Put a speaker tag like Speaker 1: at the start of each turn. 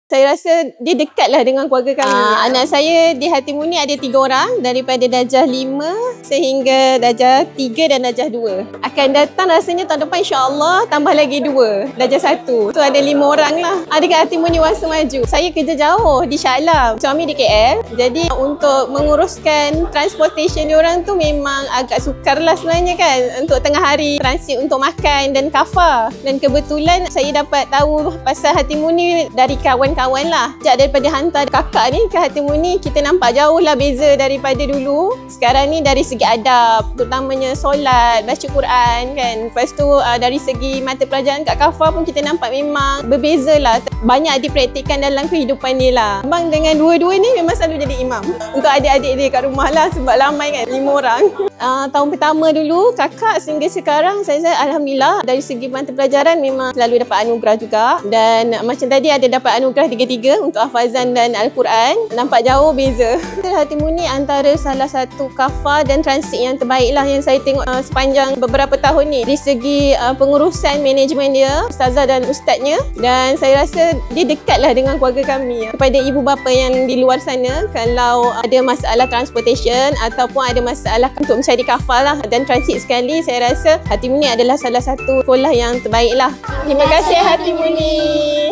Speaker 1: Saya rasa dia dekatlah dengan keluarga kami. Anak saya di Hatimunik ada 3 orang daripada darjah 5 sehingga darjah 3 dan darjah 2. Akan datang rasanya tahun depan insya-Allah tambah lagi 2, darjah 1. So ada 5 orang lah. Dekat Hatimunik Wangsa Maju. Saya kerja jauh di Shah Alam. Suami di KL. Jadi untuk menguruskan transportation diorang tu memang agak sukar lah sebenarnya kan. Untuk tengah hari transit untuk makan dan kafa. Dan kebetulan saya dapat tahu pasal Hatimunik dari kawan lah. Sejak daripada hantar kakak ni ke Hatimunik, kita nampak jauh lah beza daripada dulu. Sekarang ni dari segi adab, terutamanya solat, baca Quran kan. Lepas tu dari segi mata pelajaran kat Kafah pun kita nampak memang berbeza lah. Banyak dipraktikkan dalam kehidupan dia lah. Abang dengan dua-dua ni memang selalu jadi imam. Untuk adik-adik dia kat rumah lah sebab ramai kan, 5 orang. Tahun pertama dulu, kakak sehingga sekarang saya Alhamdulillah dari segi mata pelajaran memang selalu dapat anugerah juga. Dan macam tadi ada dapat anugerah 3-3 untuk hafazan dan Al-Quran. Nampak jauh beza. Hatimunik antara salah satu kafah dan transit yang terbaik lah yang saya tengok sepanjang beberapa tahun ni. Dari segi pengurusan manajemen dia, ustazah dan ustaznya. Dan saya rasa dia dekatlah dengan keluarga kami. Kepada ibu bapa yang di luar sana, kalau ada masalah transportation ataupun ada masalah untuk mencari kafah lah dan transit sekali, saya rasa Hatimunik adalah salah satu sekolah yang terbaik lah. Terima kasih Hatimunik.